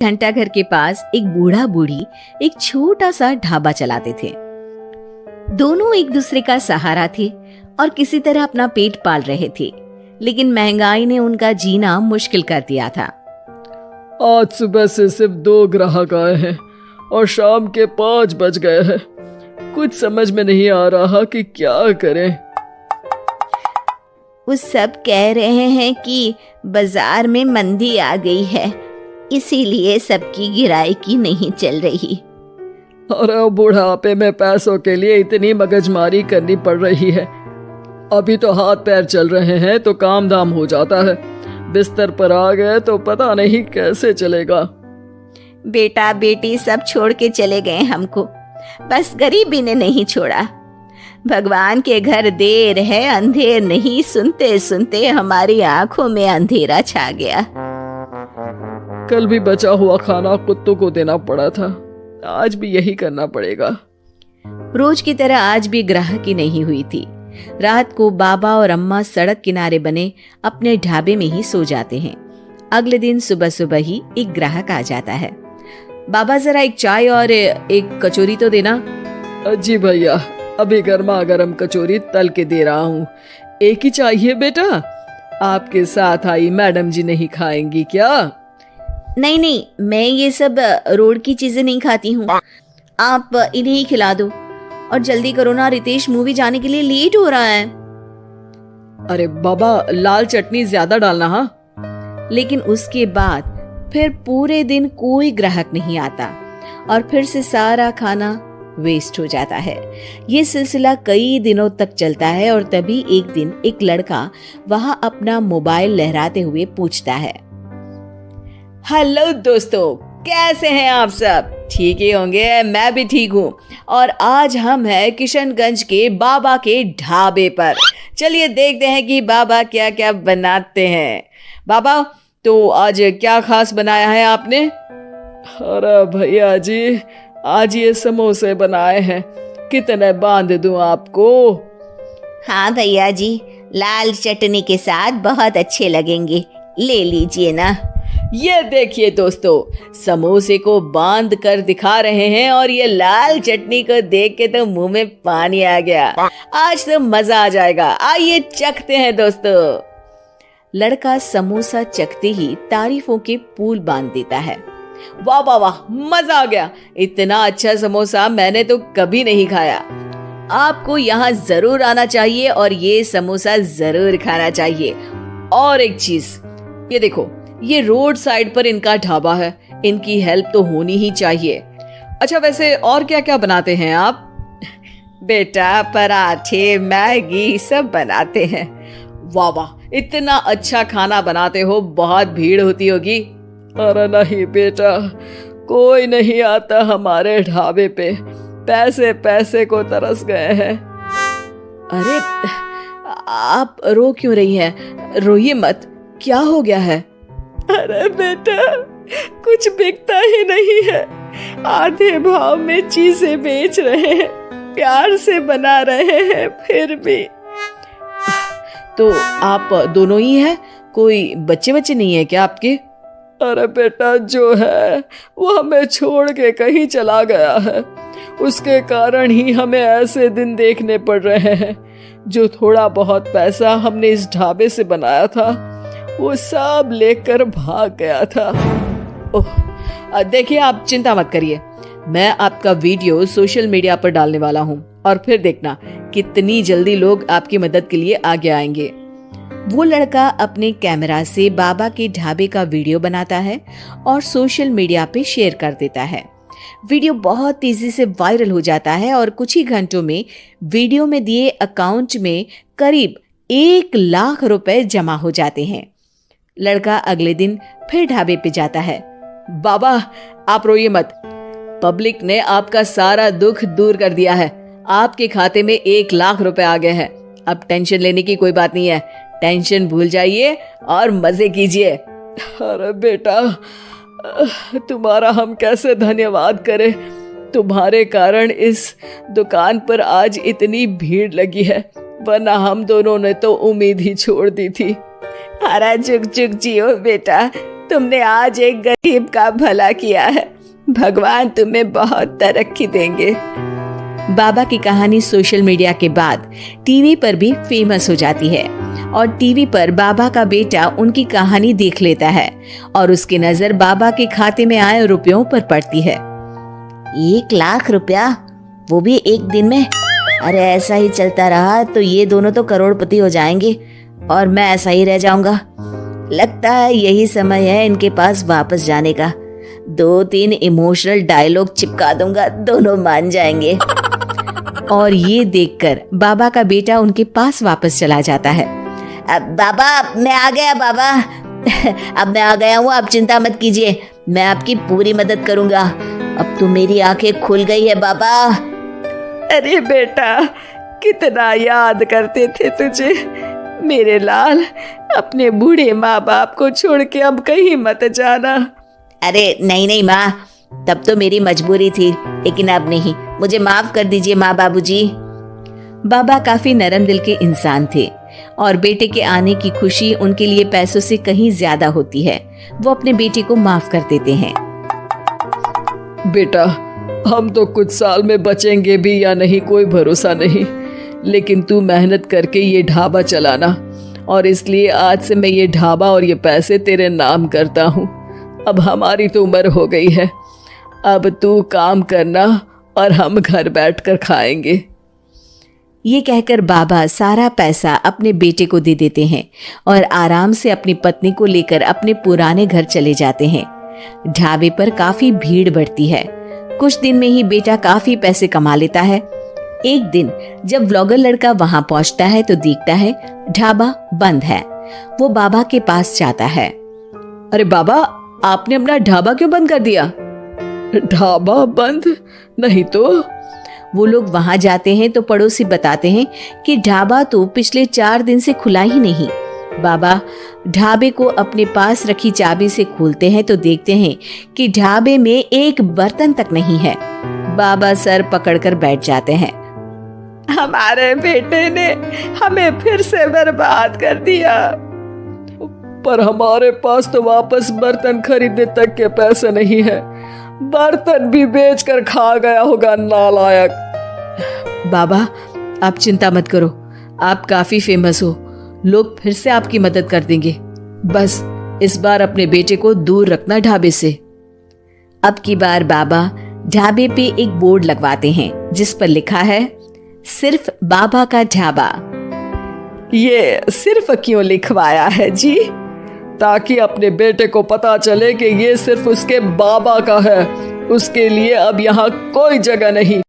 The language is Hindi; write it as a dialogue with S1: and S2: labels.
S1: घंटाघर के पास एक बूढ़ा बूढ़ी एक छोटा सा ढाबा चलाते थे। दोनों एक दूसरे का सहारा थे और किसी तरह अपना पेट पाल रहे थे, लेकिन महंगाई ने उनका जीना मुश्किल कर दिया था।
S2: आज सुबह से सिर्फ 2 ग्राहक आए हैं और शाम के 5 बज गए हैं। कुछ समझ में नहीं आ रहा कि क्या करें।
S1: वो सब कह रहे हैं कि बाजार में मंदी आ गई है, इसीलिए सबकी गिराई नहीं चल रही।
S2: अरे बुढ़ापे में पैसों के लिए इतनी मगजमारी करनी पड़ रही है। अभी तो हाथ पैर चल रहे हैं तो काम धाम हो जाता है, बिस्तर पर आ गए तो पता नहीं कैसे चलेगा।
S1: बेटा बेटी सब छोड़ के चले गए हमको, बस गरीबी ने नहीं छोड़ा। भगवान के घर देर है अंधेर नहीं, सुनते सुनते हमारी आंखों में अंधेरा छा गया।
S2: कल भी बचा हुआ खाना कुत्तों को देना पड़ा था, आज भी यही करना पड़ेगा।
S1: रोज की तरह आज भी ग्राहकी नहीं हुई थी। रात को बाबा और अम्मा सड़क किनारे बने अपने ढाबे में ही सो जाते हैं। अगले दिन सुबह सुबह ही एक ग्राहक आ जाता है। बाबा जरा एक चाय और एक कचौरी तो देना।
S2: जी भैया, अभी गर्मा गर्म कचौरी तल के दे रहा हूँ। एक ही चाहिए बेटा? आपके साथ आई मैडम जी नहीं खाएंगी क्या?
S1: नहीं नहीं, मैं ये सब रोड की चीजें नहीं खाती हूँ, आप इन्हें ही खिला दो। और जल्दी करो ना, रितेश मूवी जाने के लिए लेट हो रहा है।
S2: अरे बाबा, लाल चटनी ज्यादा डालना। हाँ।
S1: लेकिन उसके बाद फिर पूरे दिन कोई ग्राहक नहीं आता और फिर से सारा खाना वेस्ट हो जाता है। ये सिलसिला कई दिनों तक चलता है और तभी एक दिन एक लड़का वहां अपना मोबाइल लहराते हुए पूछता है, हेलो दोस्तों, कैसे हैं आप सब? ठीक ही होंगे, मैं भी ठीक हूँ। और आज हम हैं किशनगंज के बाबा के ढाबे पर। चलिए देखते हैं कि बाबा क्या क्या बनाते हैं। बाबा, तो आज क्या खास बनाया है आपने?
S2: अरे भैया जी, आज ये समोसे बनाए हैं, कितने बांध दूं आपको?
S1: हाँ भैया जी, लाल चटनी के साथ बहुत अच्छे लगेंगे, ले लीजिए ना। ये देखिए दोस्तों, समोसे को बांध कर दिखा रहे हैं और ये लाल चटनी को देख के तो मुंह में पानी आ गया। आज तो मजा आ जाएगा, आइए चखते हैं दोस्तों। लड़का समोसा चखते ही तारीफों के पुल बांध देता है। वाह वाह वाह, मजा आ गया, इतना अच्छा समोसा मैंने तो कभी नहीं खाया। आपको यहाँ जरूर आना चाहिए और ये समोसा जरूर खाना चाहिए। और एक चीज, ये देखो, ये रोड साइड पर इनका ढाबा है, इनकी हेल्प तो होनी ही चाहिए। अच्छा, वैसे और क्या क्या बनाते हैं आप? बेटा, पराठे मैगी सब बनाते हैं। वाह वाह, इतना अच्छा खाना बनाते हो, बहुत भीड़ होती होगी।
S2: अरे नहीं बेटा, कोई नहीं आता हमारे ढाबे पे, पैसे पैसे को तरस गए हैं।
S1: अरे आप रो क्यों रही हैं? रोइए मत, क्या हो गया है?
S2: अरे बेटा, कुछ बिकता ही नहीं है, आधे भाव में चीजें बेच रहे हैं, प्यार से बना रहे हैं, फिर भी।
S1: तो आप दोनों ही हैं? कोई बच्चे नहीं है क्या आपके?
S2: अरे बेटा, जो है वो हमें छोड़ के कहीं चला गया है, उसके कारण ही हमें ऐसे दिन देखने पड़ रहे हैं। जो थोड़ा बहुत पैसा हमने इस ढाबे से बनाया था, वो सब लेकर भाग गया था।
S1: ओह, देखिए आप चिंता मत करिए, मैं आपका वीडियो सोशल मीडिया पर डालने वाला हूँ और फिर देखना कितनी जल्दी लोग आपकी मदद के लिए आगे आएंगे। वो लड़का अपने कैमरा से बाबा के ढाबे का वीडियो बनाता है और सोशल मीडिया पे शेयर कर देता है। वीडियो बहुत तेजी से वायरल हो जाता है और कुछ ही घंटों में वीडियो में दिए अकाउंट में करीब 1 लाख रुपए जमा हो जाते हैं। लड़का अगले दिन फिर ढाबे पे जाता है। बाबा, आप रोइए मत, पब्लिक ने आपका सारा दुख दूर कर दिया है, आपके खाते में 1 लाख रुपए आ गए हैं। अब टेंशन लेने की कोई बात नहीं है, टेंशन भूल जाइए और मजे कीजिए।
S2: अरे बेटा, तुम्हारा हम कैसे धन्यवाद करें, तुम्हारे कारण इस दुकान पर आज इतनी भीड़ लगी है, वरना हम दोनों ने तो उम्मीद ही छोड़ दी थी।
S1: अरे चुक चुक जियो बेटा, तुमने आज एक गरीब का भला किया है। भगवान तुम्हें बहुत तरक्की देंगे। बाबा की कहानी सोशल मीडिया के बाद टीवी पर भी फेमस हो जाती है और टीवी पर बाबा का बेटा उनकी कहानी देख लेता है और उसकी नजर बाबा के खाते में आए रुपयों पर पड़ती है। 1 लाख रुपया, वो भी एक दिन में? अरे ऐसा ही चलता रहा तो ये दोनों तो करोड़पति हो जाएंगे और मैं ऐसा ही रह जाऊंगा। लगता है यही समय है इनके पास वापस जाने का। 2-3 इमोशनल डायलॉग चिपका दूंगा, दोनों मान जाएंगे। और ये देखकर बाबा का बेटा उनके पास वापस चला जाता है। अब बाबा मैं आ गया बाबा, अब मैं आ गया हूँ, आप चिंता मत कीजिए, मैं आपकी पूरी मदद करूंगा। अब तो मेरी आंखें खुल गई है बाबा।
S2: अरे बेटा, कितना याद करते थे तुझे मेरे लाल। अपने बूढ़े माँ बाप को छोड़ के अब कहीं मत जाना।
S1: अरे नहीं माँ, तब तो मेरी मजबूरी थी, लेकिन अब नहीं, मुझे माफ कर दीजिए माँ बाबूजी। बाबा काफी नरम दिल के इंसान थे और बेटे के आने की खुशी उनके लिए पैसों से कहीं ज्यादा होती है। वो अपने बेटे को माफ कर देते हैं।
S2: बेटा, हम तो कुछ साल में बचेंगे भी या नहीं कोई भरोसा नहीं, लेकिन तू मेहनत करके ये ढाबा चलाना, और इसलिए आज से मैं ये ढाबा और ये पैसे तेरे नाम करता हूँ। अब हमारी तो उम्र हो गई है, अब तू काम करना और हम घर बैठकर खाएंगे।
S1: ये कहकर बाबा सारा पैसा अपने बेटे को दे देते हैं और आराम से अपनी पत्नी को लेकर अपने पुराने घर चले जाते हैं। ढाबे पर काफी भीड़ बढ़ती है। कुछ दिन में ही बेटा काफी पैसे कमा लेता है। एक दिन जब व्लॉगर लड़का वहां पहुंचता है तो देखता है ढाबा बंद है। वो बाबा के पास जाता है।
S2: अरे बाबा, आपने अपना ढाबा क्यों बंद कर दिया? ढाबा बंद नहीं तो?
S1: वो लोग वहां जाते हैं तो पड़ोसी बताते हैं कि ढाबा तो पिछले 4 दिन से खुला ही नहीं। बाबा ढाबे को अपने पास रखी चाबी से खोलते हैं तो देखते हैं कि ढाबे में एक बर्तन तक नहीं है। बाबा सर पकड़कर बैठ जाते हैं।
S2: हमारे बेटे ने हमें फिर से बर्बाद कर दिया। पर हमारे पास तो वापस बर्तन खरीदने तक के पैसे नहीं है। बर्तन भी बेचकर खा गया होगा नालायक।
S1: बाबा आप चिंता मत करो, आप काफी फेमस हो, लोग फिर से आपकी मदद कर देंगे। बस इस बार अपने बेटे को दूर रखना ढाबे से। अब की बार बाबा ढाबे पे एक बोर्ड लगवाते हैं जिस पर लिखा है सिर्फ बाबा का ढाबा।
S2: ये सिर्फ क्यों लिखवाया है जी? ताकि अपने बेटे को पता चले कि ये सिर्फ उसके बाबा का है, उसके लिए अब यहाँ कोई जगह नहीं।